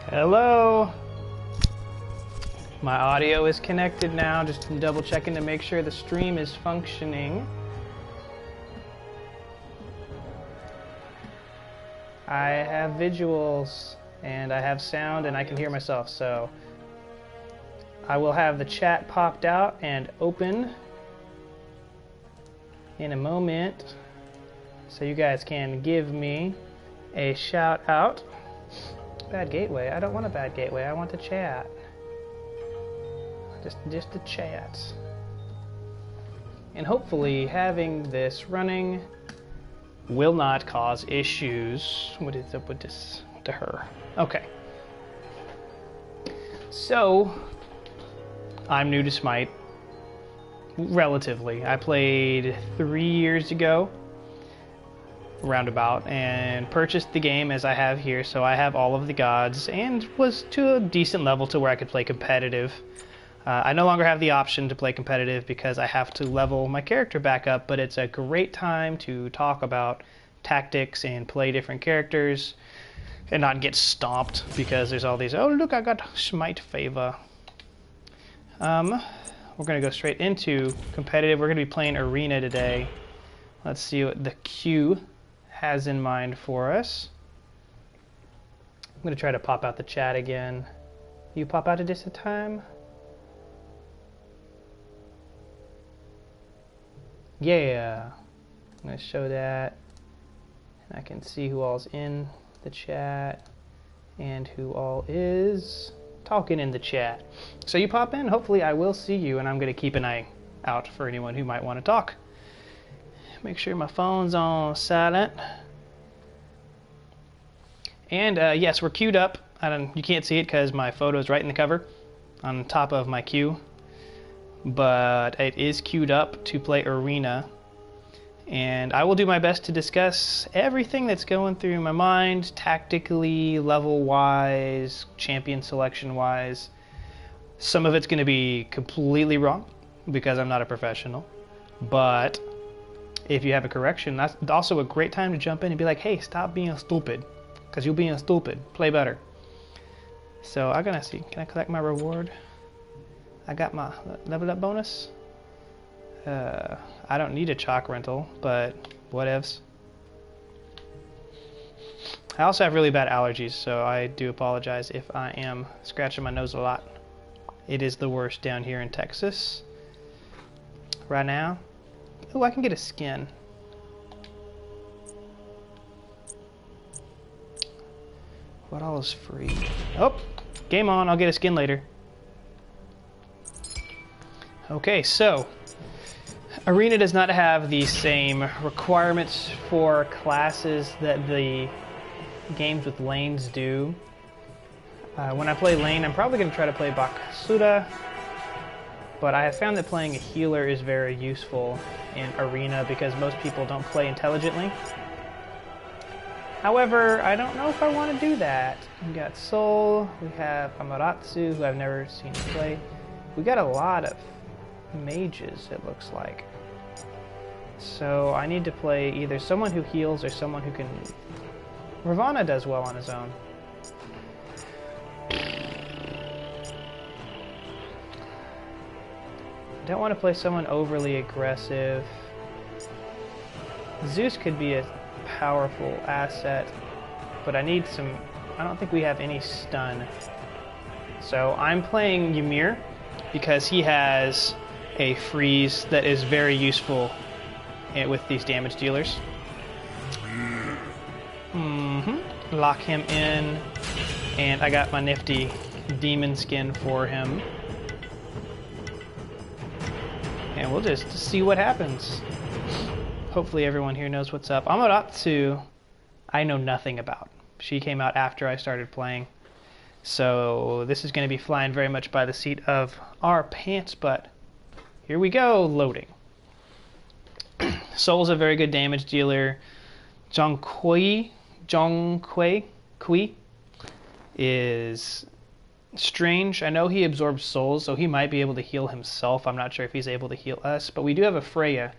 Hello. My audio is connected now, just double checking to make sure the stream is functioning. I have visuals and I have sound and I can hear myself, so I will have the chat popped out and open in a moment so you guys can give me a shout out. Bad gateway. I don't want a bad gateway. I want the chat. Just the chat. And hopefully having this running will not cause issues. What is up with this to her? Okay. So I'm new to Smite. Relatively. I played 3 years ago. Roundabout, and purchased the game as I have here, so I have all of the gods and was to a decent level to where I could play competitive. I no longer have the option to play competitive because I have to level my character back up, but it's a great time to talk about tactics and play different characters and not get stomped because there's all these, oh look, I got Smite favor. We're going to go straight into competitive. We're going to be playing Arena today. Let's see what the queue has in mind for us. I'm going to try to pop out the chat again. You pop out at this time? Yeah. I'm going to show that. And I can see who all's in the chat and who all is talking in the chat. So you pop in, hopefully I will see you, and I'm going to keep an eye out for anyone who might want to talk. Make sure my phone's on silent. And yes, we're queued up. You can't see it because my photo is right in the cover on top of my queue. But it is queued up to play Arena. And I will do my best to discuss everything that's going through my mind, tactically, level-wise, champion selection-wise. Some of it's going to be completely wrong because I'm not a professional. But if you have a correction, that's also a great time to jump in and be like, hey, stop being stupid, because you're being stupid. Play better. So I'm gonna see, can I collect my reward? I got my level up bonus. I don't need a chalk rental, but whatevs. I also have really bad allergies, so I do apologize if I am scratching my nose a lot. It is the worst down here in Texas right now. Oh, I can get a skin. What all is free? Oh, game on. I'll get a skin later. Okay, so Arena does not have the same requirements for classes that the games with lanes do. When I play lane, I'm probably going to try to play Bakasura. But I have found that playing a healer is very useful in Arena because most people don't play intelligently. However, I don't know if I want to do that. We got Soul, we have Amaterasu, who I've never seen play. We got a lot of mages, it looks like. So I need to play either someone who heals or someone who can... Ravana does well on his own. Don't want to play someone overly aggressive. Zeus could be a powerful asset, but I need some... I don't think we have any stun. So I'm playing Ymir because he has a freeze that is very useful with these damage dealers. Lock him in, and I got my nifty demon skin for him. And we'll just see what happens. Hopefully everyone here knows what's up. Amaterasu, I know nothing about. She came out after I started playing. So this is going to be flying very much by the seat of our pants, but here we go, loading. Soul's a very good damage dealer. Zhongkui is strange. I know he absorbs souls, so he might be able to heal himself. I'm not sure if he's able to heal us, but we do have a Freya,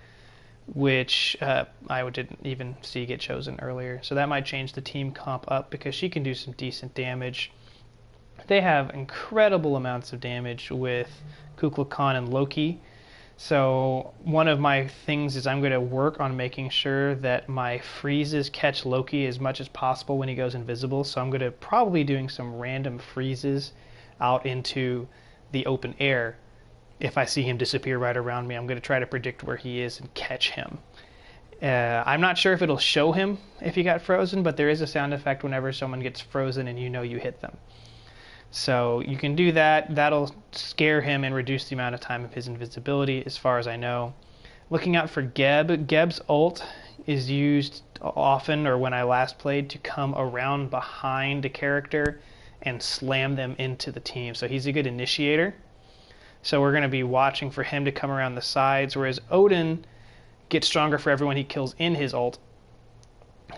which I didn't even see get chosen earlier. So that might change the team comp up because she can do some decent damage. they have incredible amounts of damage with Kukulkan Khan and Loki. So one of my things is I'm going to work on making sure that my freezes catch Loki as much as possible when he goes invisible. So I'm going to probably doing some random freezes out into the open air. If I see him disappear right around me, I'm going to try to predict where he is and catch him. I'm not sure if it'll show him if he got frozen, but there is a sound effect whenever someone gets frozen and you know you hit them. So you can do that. That'll scare him and reduce the amount of time of his invisibility, as far as I know. Looking out for Geb. Geb's ult is used often, or when I last played, to come around behind a character and slam them into the team. So he's a good initiator. So we're going to be watching for him to come around the sides, whereas Odin gets stronger for everyone he kills in his ult.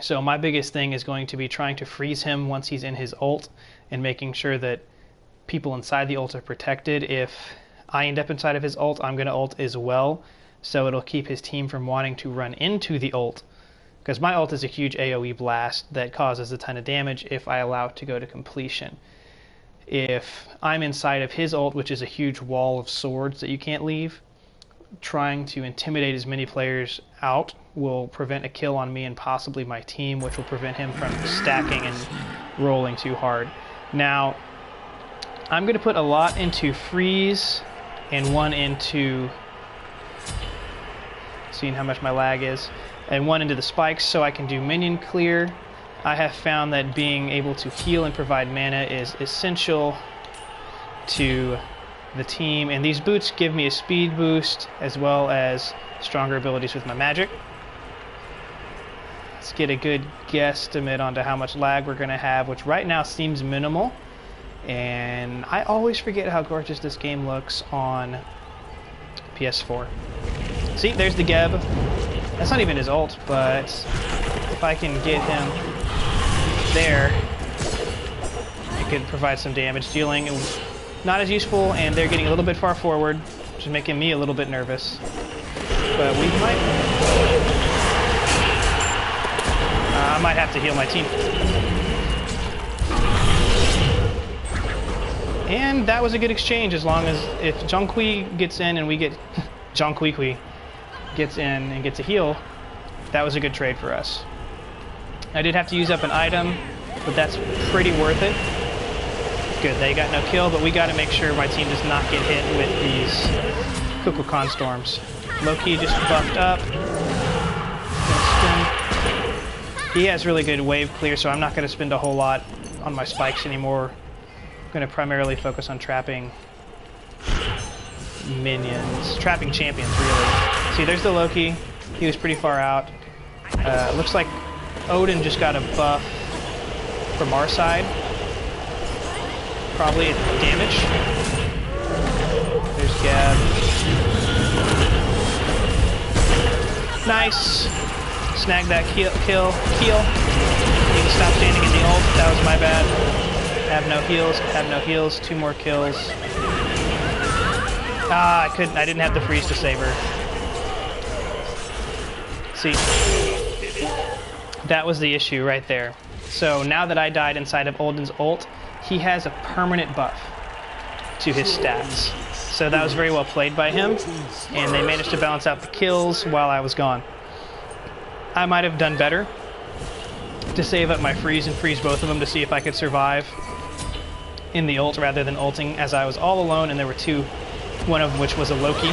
So my biggest thing is going to be trying to freeze him once he's in his ult and making sure that people inside the ult are protected. If I end up inside of his ult, I'm going to ult as well, so it'll keep his team from wanting to run into the ult, because my ult is a huge AoE blast that causes a ton of damage if I allow it to go to completion. If I'm inside of his ult, which is a huge wall of swords that you can't leave, trying to intimidate as many players out will prevent a kill on me and possibly my team, which will prevent him from stacking and rolling too hard. Now, I'm going to put a lot into freeze and one into, seeing how much my lag is, and one into the spikes so I can do minion clear. I have found that being able to heal and provide mana is essential to the team, and these boots give me a speed boost as well as stronger abilities with my magic. Let's get a good guesstimate onto how much lag we're going to have, which right now seems minimal. And I always forget how gorgeous this game looks on PS4. See, there's the Geb. That's not even his ult, but if I can get him there, it could provide some damage. Dealing not as useful, and they're getting a little bit far forward, which is making me a little bit nervous. But we might... I might have to heal my team. And that was a good exchange, as long as if Zhonghui gets in and we get... Zhonghui gets in and gets a heal, that was a good trade for us. I did have to use up an item, but that's pretty worth it. Good, they got no kill, but we got to make sure my team does not get hit with these Kukulkan storms. Loki just buffed up. He has really good wave clear, so I'm not going to spend a whole lot on my spikes anymore. I'm going to primarily focus on trapping minions, trapping champions, really. See, there's the Loki. He was pretty far out. Looks like Odin just got a buff from our side. Probably damage. There's Gab. Nice. Snag that kill. Need to stop standing in the ult. That was my bad. Have no heals. Have no heals. 2 more kills. Ah, I didn't have the freeze to save her. See, that was the issue right there. So now that I died inside of Odin's ult, he has a permanent buff to his stats. So that was very well played by him, and they managed to balance out the kills while I was gone. I might have done better to save up my freeze and freeze both of them to see if I could survive in the ult rather than ulting, as I was all alone and there were 2, one of which was a Loki,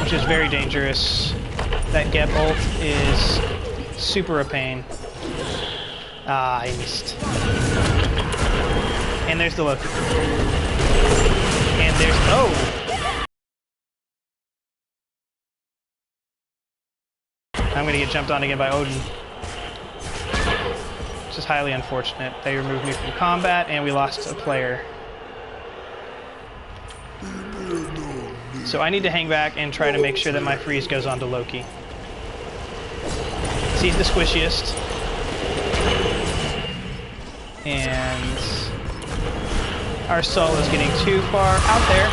which is very dangerous. That Geb ult is super a pain. Ah, I missed. And there's the Loki. And there's... Oh! I'm gonna get jumped on again by Odin. Which is highly unfortunate. They removed me from combat and we lost a player. So I need to hang back and try to make sure that my freeze goes on to Loki. He's the squishiest. And our soul is getting too far out there.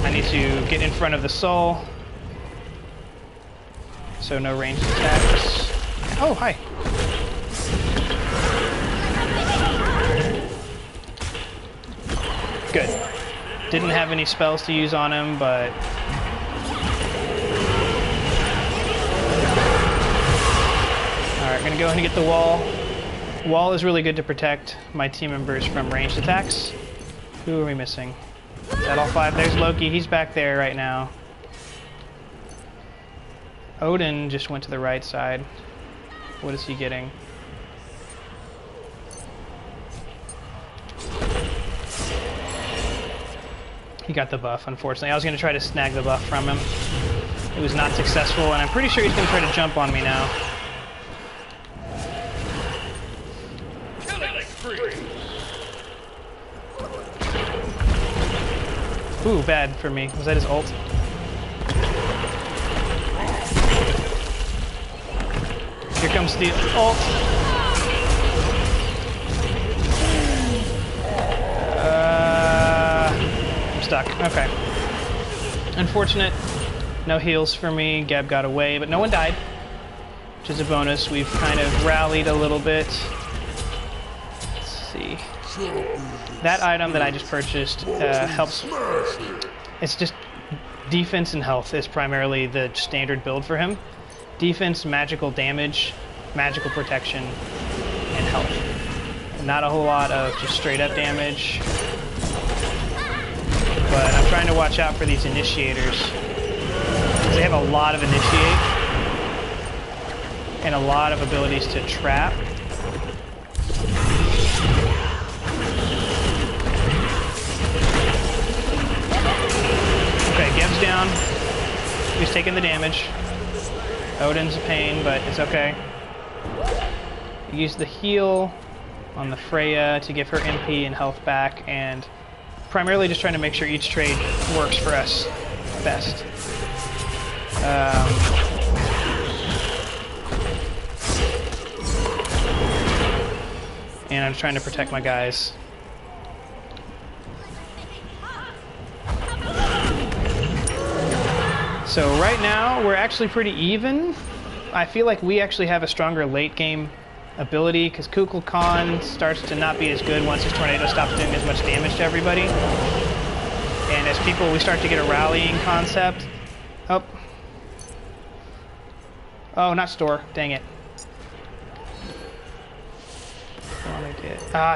I need to get in front of the soul. So no ranged attacks. Oh, hi. Good. Didn't have any spells to use on him, but... Alright, gonna go ahead and get the wall. Wall is really good to protect my team members from ranged attacks. Who are we missing? Is that all 5? There's Loki. He's back there right now. Odin just went to the right side. What is he getting? He got the buff, unfortunately. I was going to try to snag the buff from him. It was not successful, and I'm pretty sure he's going to try to jump on me now. Ooh, bad for me. Was that his ult? Here comes the ult. I'm stuck. Okay. Unfortunate. No heals for me. Gab got away, but no one died, which is a bonus. We've kind of rallied a little bit. Let's see. That item that I just purchased helps. It's just defense and health is primarily the standard build for him. Defense, magical damage, magical protection, and health. And not a whole lot of just straight up damage. But I'm trying to watch out for these initiators, because they have a lot of initiate and a lot of abilities to trap. Okay, Geb's down. He's taking the damage. Odin's a pain, but it's okay. Use the heal on the Freya to give her MP and health back, and primarily just trying to make sure each trade works for us best. And I'm trying to protect my guys. So right now, we're actually pretty even. I feel like we actually have a stronger late game ability, because Kukulkan starts to not be as good once his tornado stops doing as much damage to everybody. And as people, we start to get a rallying concept. Oh. Oh, not store. Dang it.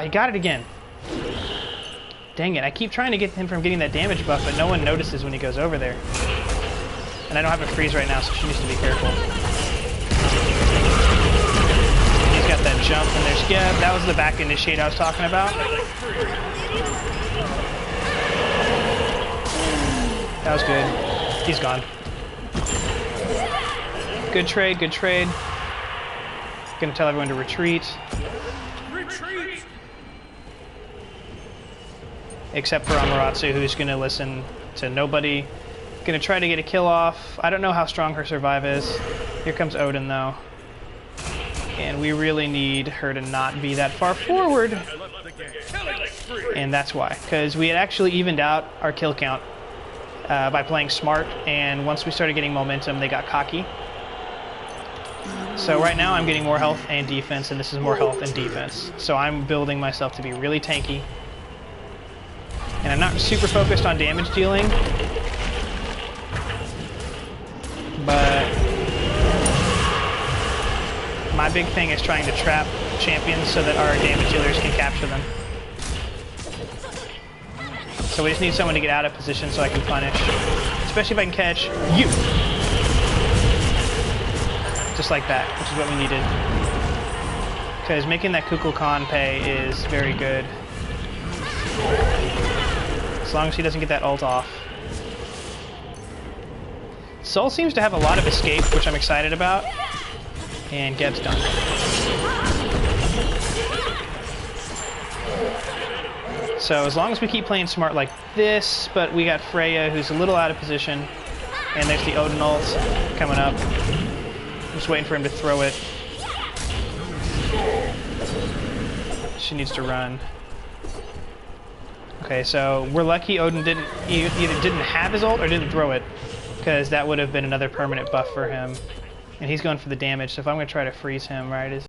He got it again. Dang it. I keep trying to get him from getting that damage buff, but no one notices when he goes over there. And I don't have a freeze right now, so she needs to be careful. He's got that jump, and there's Geb. That was the back initiate I was talking about. That was good. He's gone. Good trade, good trade. Gonna tell everyone to retreat. Retreat! Except for Amaterasu, who's gonna listen to nobody. Gonna try to get a kill off. I don't know how strong her survive is. Here comes Odin, though. And we really need her to not be that far forward. And that's why. Because we had actually evened out our kill count by playing smart. And once we started getting momentum, they got cocky. So right now I'm getting more health and defense, and this is more health and defense. So I'm building myself to be really tanky. And I'm not super focused on damage dealing. But my big thing is trying to trap champions so that our damage dealers can capture them. So we just need someone to get out of position so I can punish. Especially if I can catch you. Just like that, which is what we needed. Because making that Kukulkan pay is very good. As long as he doesn't get that ult off. Sol seems to have a lot of escape, which I'm excited about. And Geb's done. So as long as we keep playing smart like this, but we got Freya, who's a little out of position. And there's the Odin ult coming up. I'm just waiting for him to throw it. She needs to run. Okay, so we're lucky Odin either didn't have his ult or didn't throw it, because that would have been another permanent buff for him. And he's going for the damage, so if I'm going to try to freeze him, right, is